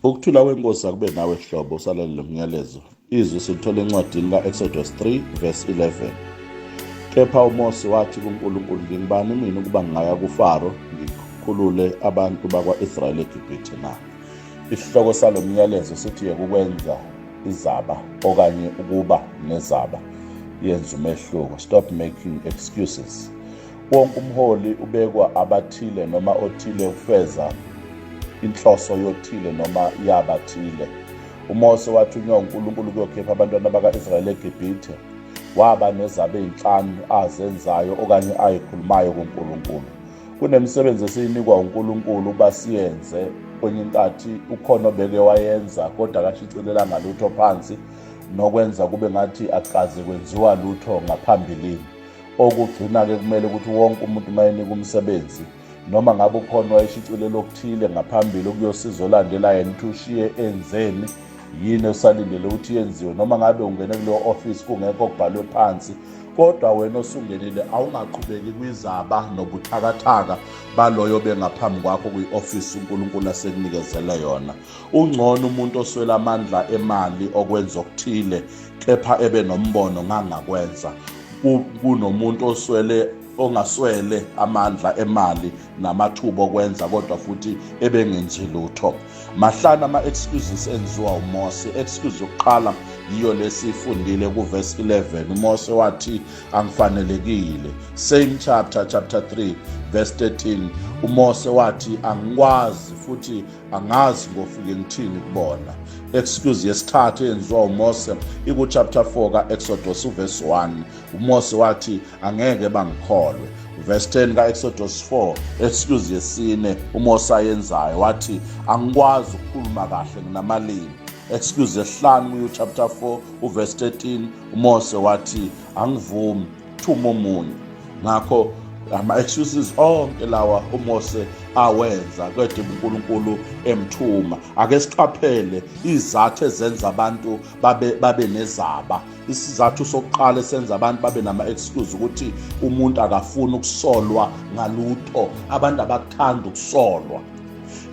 Ukuthula kwenkosi akube nawe hlobo usalalele umyalezo. Izwi silithola encwadini ka-Exodus 3 verse 11. Kepha uMose wathi kuNkulunkulu, ngingubani mina ukuba ngingaya kuFaro ngikhulule abantu bakwa-Israyeli eGibhithe na? Isihloko salo myalezo sithi ukwenza izaba okanye ukuba nezaba yenza umehluko. Stop making excuses. Wonke umholi ubekwa abathile noma othile ukufeza inhloso yothile noma yabathile. uMose wathunywa uNkulunkulu ukuyokhipha abantwana baka-Israyeli eGibhithe. Waba nezaba ezinhlanu azenzayo okanye ayikhulumayo kuNkulunkulu. Kunemisebenzi esiyinikwa uNkulunkulu uba siyenze, kwenye inkathi ukhona obeke wayenza kodwa akashicilelanga lutho phansi, nokwenza kube ngathi akaze kwenziwa lutho ngaphambilini. Okugcina-ke kumele ukuthi wonke umuntu mayenika umsebenzi, noma ngabe ukhona wayeshicilela okuthile ngaphambili ukuyosiza olandela yena ukuthi ushiye enzeni, yini usalindele ukuthi yenziwe, noma ngabe ungene kuleyo office kungekho okubhalwe phansi, kodwa wena osungenile awungaqhubeki kwizaba nobuthakathaka baloyo bengaphambi kwakho kwi-office uNkulunkulu asenikezele yona. Ungcono umuntu oswela amandla emali okwenza okuthile kepha ebe nombono ngangakwenza, kunomuntu ongaswele amandla emali namathuba okwenza kodwa futhi ebengenzi lutho. Mahlana ama-excuses enziwa uMose. Excuse yokuqala yiyo lesifundile kuverse 11. uMose wathi angifanelekile. Same chapter 3 verse 13. uMose wathi angikwazi futhi angazi ngofike ngithini kubona. Excuse yesithathu enziwa uMose iku-chapter 4 ka-Exodus verse 1. uMose wathi angeke bangikholwe. Verse 10 ka-Exodus 4, excuse yesine uMose ayenzayo wathi angikwazi ukukhuluma kahle nginamalimi. Excuse yesihlanu chapter 4 verse 13 uMose wathi angivumi thuma omunye. Ngakho ama-excuses onke lawa uMose awenza kodwa uNkulunkulu emthuma. Ake siqaphele izathu ezenza abantu babe nezaba. Isizathu sokuqala esenza abantu babe nama-excuse ukuthi umuntu akafuni ukusolwa ngalutho. Abantu abakuthanda ukusolwa.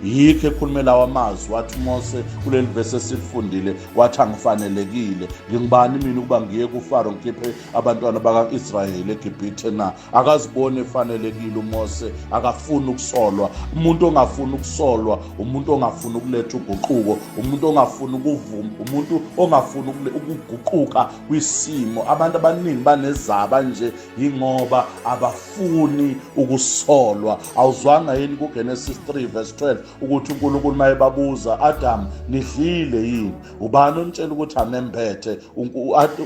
Yikho ekhulumela wamazwi wathi uMose kuleli verse esifundile wathi angifanelekile. Ngingubani mina ukuba ngiye kuFaro ngikhiphe abantwana baka-Israyeli eGibhithe na? Akazibone efanelekile uMose, akafuni ukusolwa. Umuntu ongafuni ukusolwa umuntu ongafuni ukuletha uguquko, umuntu ongafuni ukuvuma, umuntu ongafuni ukuguquka kwisimo. Abantu abaningi banezaba nje ingoba abafuni ukusolwa. Awuzwanga yini kuGenesis 3 verse 12 ukuthi uNkulunkulu mayebabuza, Adam nidlile yini? Ubani onitshela ukuthi anembethe?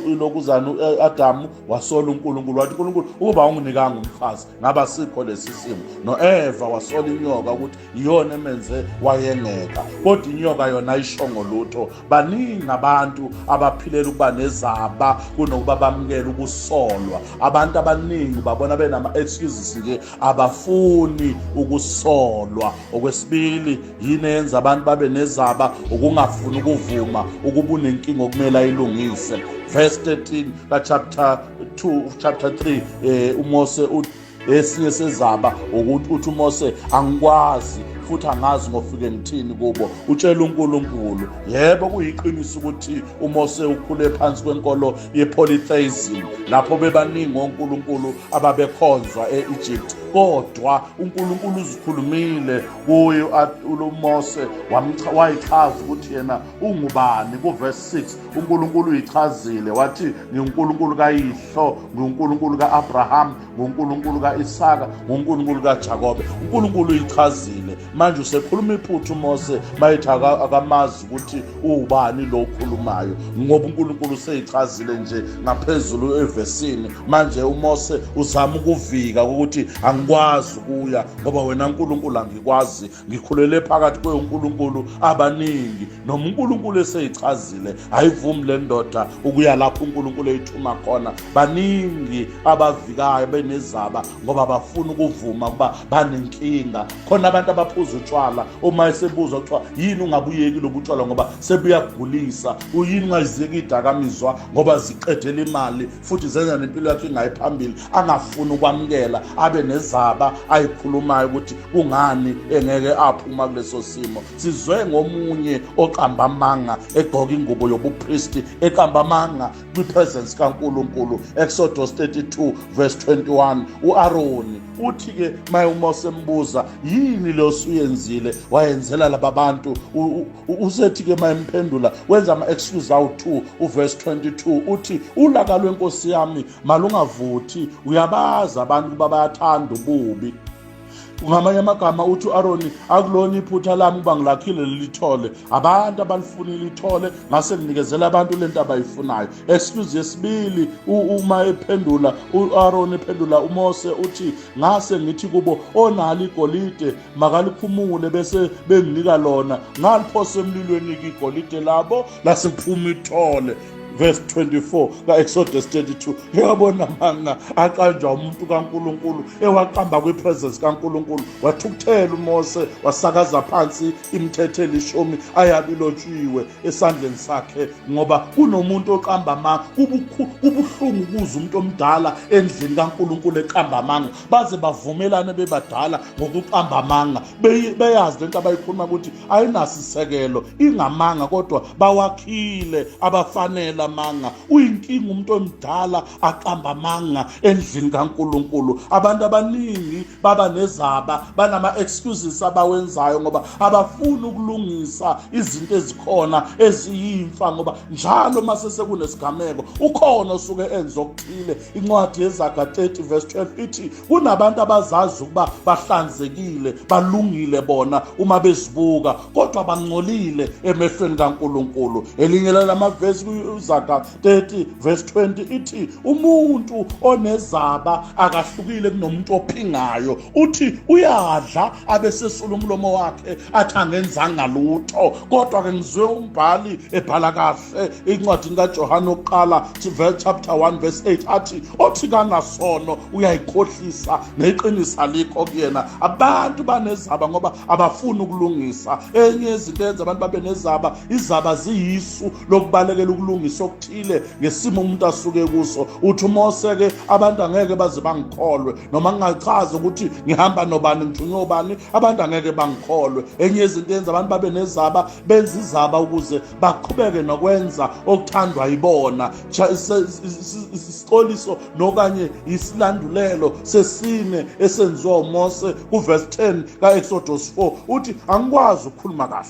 Ilokuzana Adam wasola uNkulunkulu wathi uNkulunkulu ukuba unginikanga umfazi ngaba sikho lesi simo. No-Eva wasola inyoka ukuthi iyona emenze wayengeka, kodwa inyoka yona ayishongo lutho. Baningi abantu abaphilela ukuba nezaba kunokuba bamukele ukusolwa. Abantu abaningi babona benama-excuses nje, abafuni ukusolwa. Okwesibili yini yenza abantu babe nezaba? Ukungafuni ukuvuma ukuba unenkinga okumele ayilungise. Verse 13 ka-chapter 3 uMose esinye sezaba ukuthi uMose angikwazi futhi angazi ngofike ngithini kubo. Utshela uNkulunkulu. Yebo kuyiqiniso ukuthi uMose ukhule phansi kwenkolo yepolytheism lapho bebaningi onkulunkulu ababekhonzwa e-Egypt, kodwa uNkulunkulu uzikhulumile kuye uMose wayichaza ukuthi yena ungubani. Kuverse 6 uNkulunkulu uyichazile wathi ngiuNkulunkulu kayihlo, ngiuNkulunkulu ka-Abraham, ngiuNkulunkulu ka-Isaka, ngiuNkulunkulu kaJakobe. uNkulunkulu uyichazile. Manje usekhuluma iphutha uMose mayithi akamazi ukuthi ubani lo okhulumayo, ngoba uNkulunkulu useyichazile nje ngaphezulu evesini. Manje uMose uzama ukuvika ukuthi angikwazi ukuya ngoba wena uNkulunkulu angikwazi, ngikhulele phakathi kweUNkulunkulu abaningi. Noma uNkulunkulu eseyichazile ayivumi le ndoda ukuya lapho uNkulunkulu eyithuma khona. Baningi abavikayo benezaba ngoba bafuna ukuvuma ukuba banenkinga. Khona abantu abaphuza utshwala, uma esebuzwa kuthiwa yini ungabuyeki lobu tshwala ngoba sebuyagulisa, uyini ungayizeki idakamizwa ngoba ziqedela imali futhi zenza nempilo yakhe ingayiphambili, angafuni ukwamukela, abe nezaba nezaba ayikhulumayo ukuthi kungani engeke aphuma kuleso simo. Sizwe ngomunye oqamba amanga egqoka ingubo yobupristi eqamba amanga kwipresence kaNkulunkulu. Exodus 32 verse 21, uAaroni uthi ke maye uMose embuza yini lo suyenzile wayenzela laba bantu, usethi ke maye mphendula wenza ama-excuse awu-2 uverse 22 uthi ulaka lwenkosi yami malungavuthi, uyabazi abantu kuba bayathanda ububi. Ngamanye amagama uthi uAaroni akulona iphutha lami ukuba ngilakhile lelithole, abantu abalifuna ilithole ngase nginikezela abantu lento abayifunayo. Excuse yesibili uma ephendula uAaroni ephendula uMose uthi ngase ngithi kubo onalo igolide makalikhumule bese benginika lona, ngaliphose emlilweni igolide labo lase kuphuma ithole. Verse 24 ka-Exodus 32. Uyabona manga aqanjwa umuntu kaNkulunkulu ewaqamba kwipresence kaNkulunkulu, wathukuthela uMose wasakaza phansi imithetho elishumi ayabilotshiwe esandleni sakhe, ngoba kunomuntu oqamba amanga. Kubuhlungu ukuza umuntu omdala endlini kaNkulunkulu eqamba amanga, baze bavumelane bebadala ngokuqamba amanga, beyazi lento abayikhuluma ukuthi ayinasisekelo, ingamanga kodwa bawakhile abafanele amanga. Uyinkinga umuntu omdala aqamba amanga endlini kaNkulunkulu. Abantu abaningi baba nezaba, banama-excuses abawenzayo ngoba abafuni ukulungisa izinto ezikhona eziyimfa, ngoba njalo mase sekunesigameko ukhona osuke enza okuthile. Incwadi yeZaga 30 verse 12 ithi kunabantu abazazi ukuba bahlanzekile balungile bona uma bezibuka, kodwa bangcolile emehlweni kaNkulunkulu. Elinye lamavesi kuZaga 30 verse 20 ithi umuntu onezaba akahlukile kunomuntu ophingayo. Uthi uyadla abesesula umlomo wakhe athi angenzanga lutho, kodwa ke ngizwe umbhali ebhala kahle incwadi kaJohane oqala chapter 1 verse 8 athi othi kanasono uyayikhohlisa neqinisa likho kuyena. Abantu banezaba ngoba abafuni ukulungisa. Enye izinto ezenza abantu babe nezaba, izaba ziyisu lokubalekela ukulungisa okuthile ngesimo umuntu asuke kuso. Uthi uMose ke abantu angeke baze bangikholwe noma ngingachaza ukuthi ngihamba nobani ngithunywe ubani, abantu angeke bangikholwe. Enye izinto ezenza abantu babe nezaba, benza izaba ukuze baqhubeke nokwenza okuthandwa yibona. Isixoliso nokanye isilandulelo sesine esenziwa uMose kuverse 10 ka-Exodus 4 uthi angikwazi ukukhuluma kahle,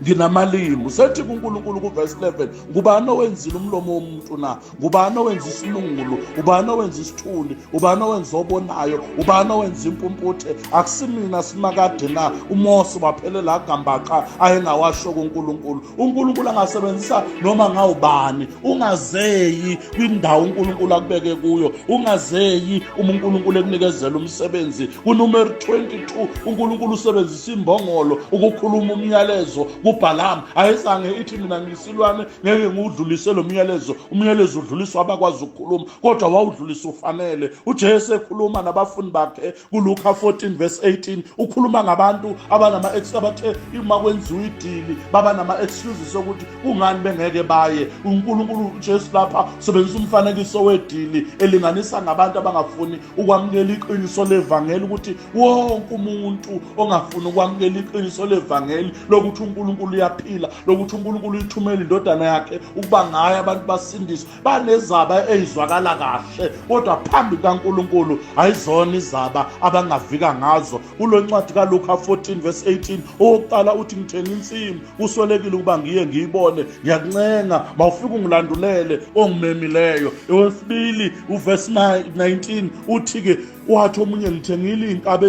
nginamalimi. Sethi kuNkulunkulu kuverse 11 ngubani owenzile umlomo womuntu na? Ngubani owenza isinungulu? Ubani owenza isithuli? Ubani owenza obonayo? Ubani owenza impumputhe? Akusimina simakade na? uMose waphelela agambaqa ayengawasho kuNkulunkulu. uNkulunkulu angasebenzisa noma ngawubani. Ungazeyi kwindawo uNkulunkulu akubeke kuyo, ungazeyi uNkulunkulu ekunikezela umsebenzi. Kunumeri 22 uNkulunkulu usebenzisa imbongolo ukukhuluma umyalezo uBalaam. Ayizange ithi mina ngisilwane ngeke ngudlulise lo myalezo. Umyalezo udluliswa abakwazi ukukhuluma, kodwa wawudlulisa ufanele. uJesu ekhuluma nabafundi bakhe kuLuka 14 verse 18 ukhuluma ngabantu abanama-excuses uma kwenziwa idili baba nama-excuses sokuthi kungani bengeke baye. uNkulunkulu uJesu lapha usebenzisa umfanekiso wedili elinganisa ngabantu abangafuni ukwamukela iqiniso levangeli, ukuthi wonke umuntu ongafuni ukwamukela iqiniso levangeli lokuthi uNkulunkulu uyaphila, lokuthi uNkulunkulu uyithumela indodana yakhe ukuba ngaye abantu basindiswe, banezaba ezizwakala kahle, kodwa phambi kaNkulunkulu ayizona izaba abangavika ngazo. Kulo ncwadi kaLuka 14 verse 18 owokuqala uthi ngithenga insimu uswelekile ukuba ngiye ngiyibone, ngiyakuncenga mawufike ungilandulele ongimemileyo. Owesibili uverse 19 uthi ke wathi omunye ngithengile inkaba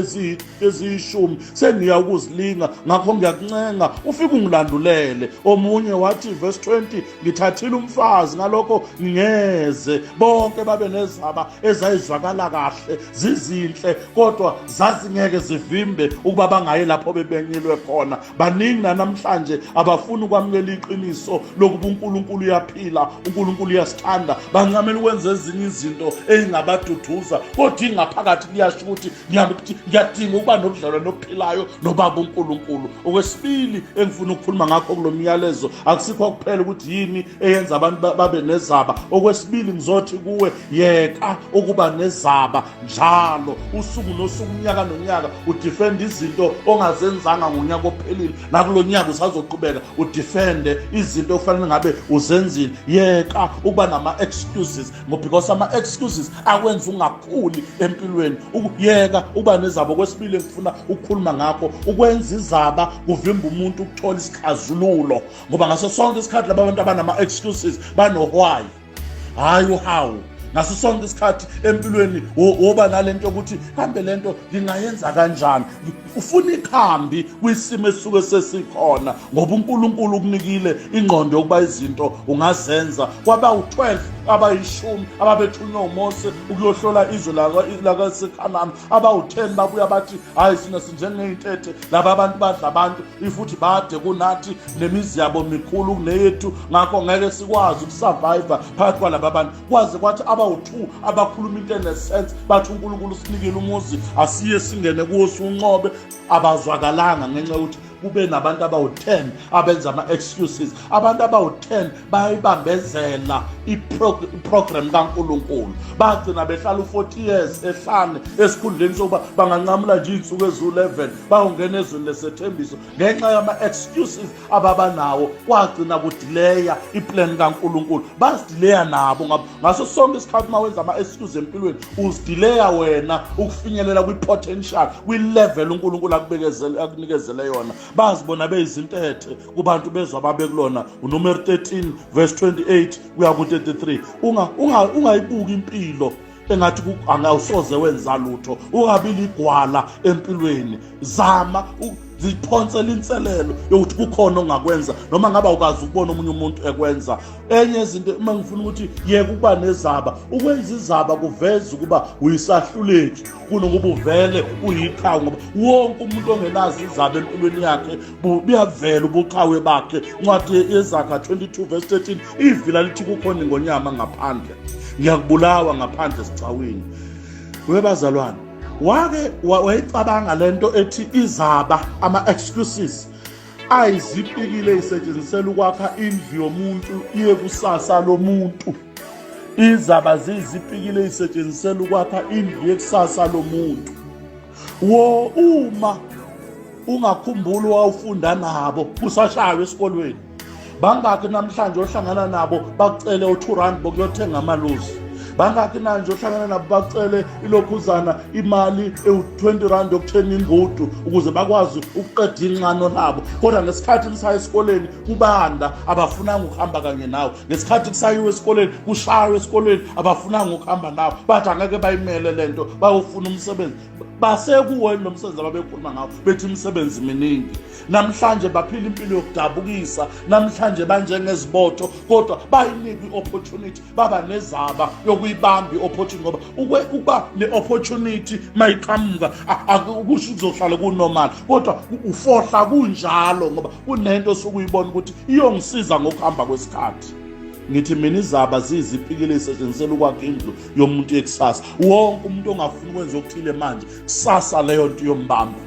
eziyishumi sengiya ukuzilinga, ngakho ngiyakuncenga ufike ungilandulele. Omunye wathi verse 20 ngithathile umfazi ngalokho ngingeze. Bonke babe nezaba ezayizwakala kahle, zizinhle, kodwa zazingeke zivimbe ukuba bangayi lapho bebenyilwe khona. Baningi namhlanje abafuni ukwamukela iqiniso lokuba uNkulunkulu uyaphila, uNkulunkulu uyasithanda. Bancamela ukwenza ezinye izinto engabaduduza, kodwa ingaphakathi liyasho ukuthi ngiyadinga ukuba nobudlelwano obuphilayo nobaba uNkulunkulu. Okwesibili engifuna engifuna ukukhuluma ngakho kulo myalezo akusikho kuphela ukuthi yini eyenza abantu babe nezaba. Okwesibili ngizothi kuwe yeka ukuba nezaba njalo usuku nosuku, unyaka nonyaka udefend izinto ongazenzanga ngonyaka ophelile, nakulo nyaka usazoqhubeka udefende izinto okufanele ngabe uzenzile. Yeka ukuba nama excuses, because ama excuses akwenza ungakhuli empilweni. Yeka uba nezaba. Okwesibili ngifuna ukukhuluma ngakho, ukwenza izaba kuvimba umuntu ukuthola isikhazululo, ngoba ngaso sonke isikhathi laba bantu abanama excuses bano why, hayi how. Ngaso sonke isikhathi empilweni woba nalento yokuthi kambe lento ngingayenza kanjani. Ufuna ikhambi kwisimo esuke sesikhona, ngoba uNkulunkulu ukunikile ingqondo yokuba izinto ungazenza. Kwaba u12 abayishumi ababethunywa uMose ukuyohlola izwe lakaseKhanani, aba-10 babuya bathi hayi sina sinjengey'ntethe, laba abantu badla abantu ifuthi bade kunathi nemizi yabo mikhulu kuneyethu, ngakho ngeke sikwazi ukusurvive phakathi kwalaba abantu. Kwaze kwathi aba-2 abakhuluma into enesense bathi uNkulunkulu sinikile umuzi asiye singene kuwo siwunqobe. Abazwakalanga ngenxa yokuthi kube nabantu abawu10 abenza ama-excuses. Abantu abawu10 bayibambezela iprogram kaNkulunkulu, bagcina behlala u40 years ehlane esikhundleni sokuba banganqamula nje iy'nsuku eziwu11 bayongena ezweni lesethembiso. Ngenxa yama-excuses ababanawo kwagcina kudileya iplan kaNkulunkulu. Bazidileya nabo, ngaso sonke isikhathi uma wenza ama-excuse empilweni uzidileya wena ukufinyelela kwi-potential, kwi-level uNkulunkulu akunikezele yona. Bazibona beyizintethe kubantu bezwa babekulona. uNumeri 13 verse 28 kuya ku33. Ungayibuki impilo engathi angawusoze wenza lutho. Ungabili igwala empilweni. Zama ziphonsela inselelo yokuthi kukhona ongakwenza, noma ngaba ukazi ukubona omunye umuntu ekwenza. Enye izinto uma ngifuna ukuthi yeke ukuba nezaba, ukwenza izaba kuveza ukuba uyisahluleki kunokuba uvele uyiqhawe, ngoba wonke umuntu ongenazo izaba empilweni yakhe buyavela ubuqhawe bakhe. Incwadi yeZakha 22 verse 13 ivila lithi kukhona ingonyama ngaphandle, ngiyakubulawa ngaphandle sicawini. Webazalwane, wake wayicabanga lento ethi izaba, ama-excuses ayizipikile isetshenzisela ukwakha indlu yomuntu iye kusasa lomuntu. Izaba zizipikile isetshenzisela ukwakha indlu yekusasa lomuntu. Uma ungakhumbuli wawufunda nabo kusashayo esikolweni, bangakhi namhlanje ohlangana nabo bakucele u2 bokuyothenga amaluzi? Bangakhi manje ohlangana nabo bacele ilokhuzana imali ewu20 yokuthenga ingudu ukuze bakwazi ukuqeda inqano labo? Kodwa ngesikhathi nisaya esikoleni kubanda abafunanga ukuhamba kanye nawe. Ngesikhathi kusayiwe esikoleni kushaywe esikoleni abafunanga ukuhamba nawe. Bathi angeke bayimele lento, bayofuna umsebenzi. Basekuwena nomsebenzi ababekhuluma ngawo bethi imisebenzi miningi. Namhlanje baphila impilo yokudabukisa, namhlanje banjengezibotho, kodwa bayinika i-opportunity, baba nezaba yokuyibamba i-opportunity, ngoba ukuba ne-opportunity mayiqhamuka akusho uzohlala kunormal, kodwa ufohla kunjalo ngoba kunento osukuyibona ukuthi iyongisiza ngokuhamba kwesikhathi. Ngithi mina izaba zizipikile isetshenzisela ukwakha indlu yomuntu yekusasa. Wonke umuntu ongafuni ukwenza okuthile manje, kusasa leyo nto yombamba.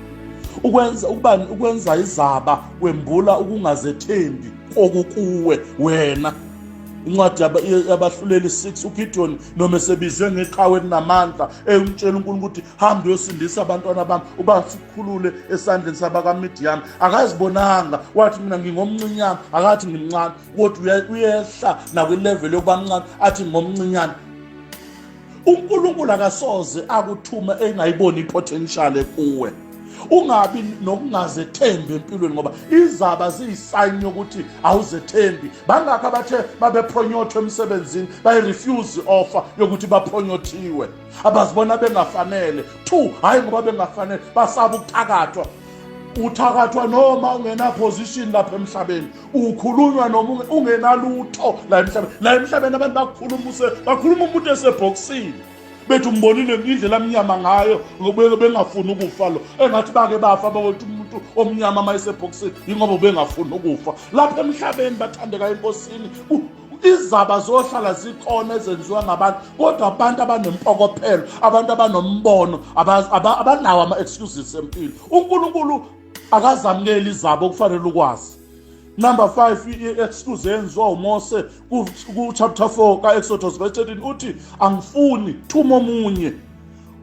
Ukwenza izaba kwembula ukungazethembi okukuwe wena. Incwadi yabahluleli 6 uGideon noma esebizwe ngeqhawe elinamandla eyimtshela uNkulunkulu ukuthi hamba uyosindisa abantwana bami ubasikhulule esandleni sabakaMidiyani. Akazibonanga wathi mina ngingomncinyane, akathi ngimncane, kodwa uyehla nakwilevel yokuba mncane athi ngomncinyane. uNkulunkulu akasoze akuthuma engayiboni ipotential kuwe. Ungabi nokungazethembi empilweni, ngoba izaba ziyisayini yokuthi awuzethembi. Bangakho abathe babepronyotha emsebenzini bayirefuse offer yokuthi bapronyothiwe, abazibona bengafanele. 2 hayi ngoba bengafanele, basaba ukuthakathwa. Uthakathwa noma ungena position lapha emhlabeni, ukhulunywa noma ungenalutho la emhlabeni. La emhlabeni abantu bakhuluma umuntu eseboxini, bethi umbonile indlela amnyama ngayo ngoba bengafuni ukufa. Lo engathi bake bafa bawothi umuntu omnyama mayiseboxini ingoba bengafuni ukufa. Lapha emhlabeni bathandeka enkosini, izaba zohlala zikhona ezenziwa ngabantu, kodwa abantu abanempokophelo, abantu abanombono, abanawo ama-excuses empilo. uNkulunkulu akazamukeli izaba okufanele ukwazi. Number 5, i-excuse yenziwa uMose ku chapter 4 ka-Exodus verse 13 uthi angifuni thuma omunye.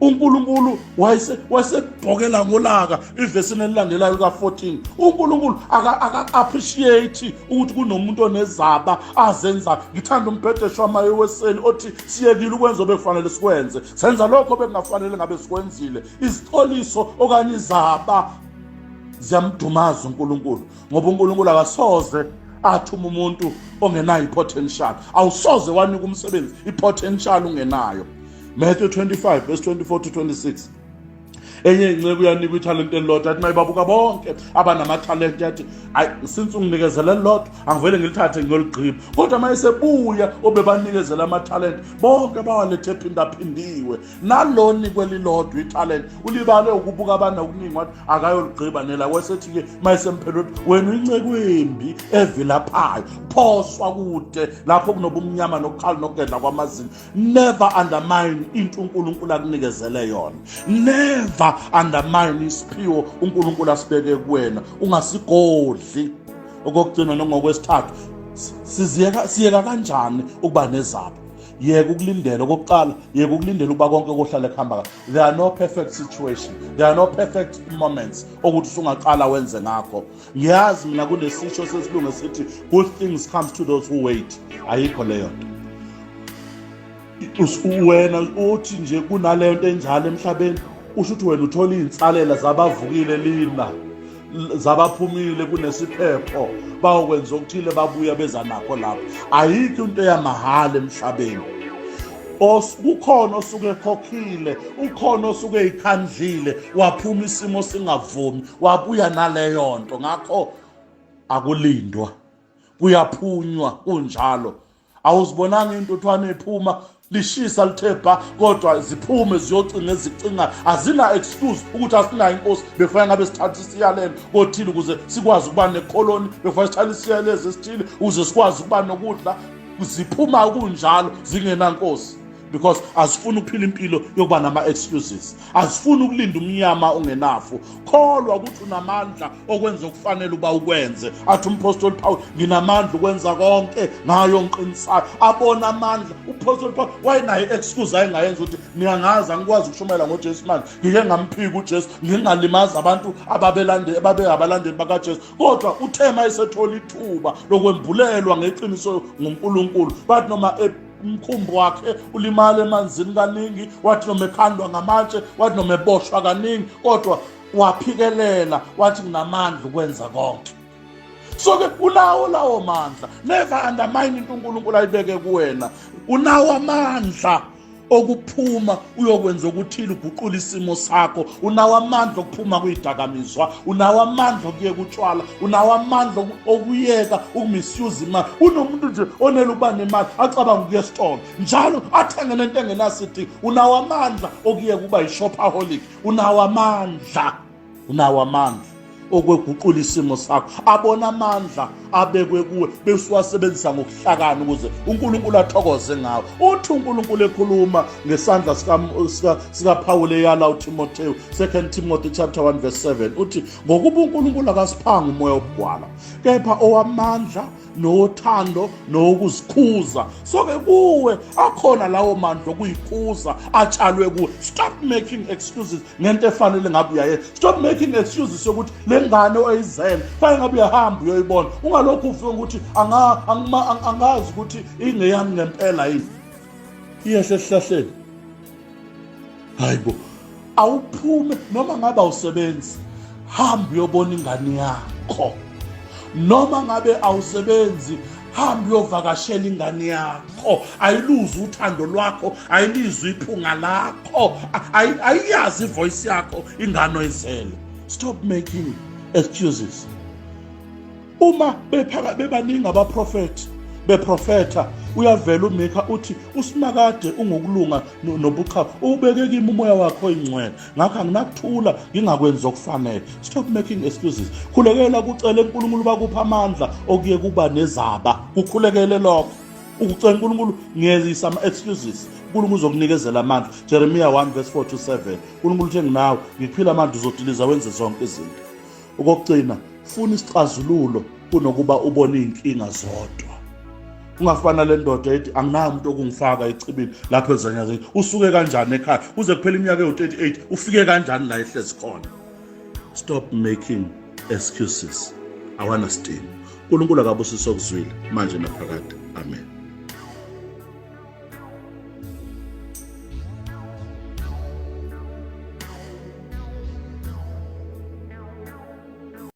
uNkulunkulu wayesebhokela ngolaka ivesini elilandelayo ka-14. uNkulunkulu aka-appreciate ukuthi kunomuntu onezaba azenza. Ngithanda umbhedesho wamaeweseli othi siyekile ukwenza obekufanele sikwenze, senza lokho bekungafanele ngabe sikwenzile. Izixoliso okanye izaba ziyamdumaza uNkulunkulu, ngoba uNkulunkulu akasoze athuma umuntu ongenayo i-potential. Awusoze wanika umsebenzi i-potential ungenayo. Matthew 25 verse 24 to 26. Enye inceku uyanikwa ithalente elilodwa, athi mayibabuka bonke abanamatalente yathi since unginikezele elilodwa angivele ngilithathe ngiyoligqiba. Kodwa mayesebuya obebanikezela amatalente bonke bawalethe phindaphindiwe. Naloni kwelilodwa italente ulibale ukubuka abana okuningi wathi akayoligqiba nela. Wasethi-ke mayesemphelwe wena uyinceku embi evilaphayo, phoswa kude lapho kunobumnyama nokukhala nokugedla kwamazinyo. Never undermine into uNkulunkulu akunikezele yona. Never undermine isiphiwo uNkulunkulu asibeke kuwena. Ungasigodli. Okugcina nokwesithathu, siyeka kanjani ukuba nezaba? Yeka ukulindela. Okokuqala, yeka ukulindela ukuba konke kohlala kuhamba. There are no perfect situation, there are no perfect moments ukuthi usungaqala wenze ngakho. Ngiyazi mina kunesisho sesilungu esithi good things comes to those who wait. Ayikho leyo nto. Wena uthi nje kunaleyo nto enjalo emhlabeni, usho ukuthi wena uthola izinsalela zabavukile lina, zabaphumile kunesiphepho, bawokwenza okuthile babuya beza nakho lapho. Ayikho into yamahala emhlabeni. Ukhona osuke ekhokhile, ukhona osuke eyikhandlile, waphuma isimo singavumi, wabuya naleyo nto. Ngakho akulindwa, kuyaphunywa kunjalo. Awuzibonanga intuthwane ephuma lishisa lithebha, kodwa ziphume ziyocinga ezicinga. Azina excuse ukuthi asinayo inkosi, bekufanele ngabe sithatha isiyalelo kothile ukuze sikwazi ukuba nekoloni, bekufanele sithatha isiyalelo esithile ukuze sikwazi ukuba nokudla. Ziphuma kunjalo zingenankosi, because azifuni ukuphila impilo yokuba nama-excuses. Azifuni ukulinda umnyama ungenafu. Kholwa ukuthi unamandla okwenza okufanele uba ukwenze. Athi umpostoli Paul, nginamandla ukwenza konke ngayo ongiqinisayo. Abona amandla. Upostoli Paul wayenayo i-excuse ayengayenza ukuthi ngiyangazi angikwazi ukushumayela ngoJesu manje, ngike ngamphika uJesu, ngingalimaza abantu ababeabalandeli bakaJesu. Kodwa uthema esethola ithuba lokwembulelwa ngeqiniso nguNkulunkulu. Bathi noma umkhumbi wakhe ulimala emanzini kaningi, wathi noma ekhandwa ngamatshe, wathi noma eboshwa kaningi, kodwa waphikelela, wathi nginamandla ukwenza konke. So-ke unawo lawo mandla. Never undermine into uNkulunkulu ayibeke kuwena. Unawo amandla okuphuma uyokwenza ukuthile uguqula isimo sakho. Unawo amandla okuphuma kwidakamizwa, unawo amandla okuye kutshwala, unawo amandla okuyeka ukumisuse imali. Unomuntu nje onela ukuba nemali acabanga ukuya esitolo njalo athenge lento engenasidingo. Unawo amandla okuye kuba yishopaholic. Unawo amandla okweguqula isimo sakho. Abona amandla abekwe kuwe besuwasebenzisa ngokuhlakana ukuze uNkulunkulu athokoze ngawo. Uthi uNkulunkulu ekhuluma ngesandla sika Paul eyala uTimotheo, 2 Timothy chapter 1 verse 7 uthi ngokuba uNkulunkulu akasiphanga umoya obugwala, kepha owamandla nothando nokuzikhuza. So-ke kuwe akhona lawo mandla okuyikhuza atshalwe kuwe. Stop making excuses ngento efanele ngabe uyayenza. Stop making excuses yokuthi le ngane oyizele fanele ngabe uyahamba uyoyibona. Ungalokhu ufike ukuthi angazi ukuthi ingeyami ngempela yini. Iyehle esihlahleni. Hayibo, awuphume noma ngabe awusebenzi, hamba uyobona ingane yakho. Noma ngabe awusebenzi, hamba uyovakashela ingane yakho. Ayiluze uthando lwakho, ayilizwe iphunga lakho, ayiyazi ivoice yakho ingane oyizele. Stop making excuses. Uma bebaningi abaprofeti beprofetha, uyavela uMika uthi usinakade ungokulunga nobuqhawe, ubeke kimi umoya wakho oyingcwele, ngakho anginakuthula ngingakwenza okufanele. Stop making excuses. Khulekela kucela uNkulunkulu bakupha amandla okuye kuba nezaba. Kukhulekele lokho ukucela uNkulunkulu ngiyezisa ama-excuses. uNkulunkulu uzokunikezela amandla. Jeremiah 1 verse 4 to 7. uNkulunkulu uthi nginawe ngiphila amandla uzodiliza wenze zonke izinto. Okugcina, funa isixazululo kunokuba ubone iy'nkinga zodwa. Ungafana le ndoda ethi anginayo umuntu okungifaka echibini lapho ezanyazini. Usuke kanjani ekhaya uze kuphela iminyaka ewu-38 ufike kanjani la ehlezi khona. Stop making excuses. Awana steam. uNkulunkulu akabusise okuzwile manje naphakade. Amen.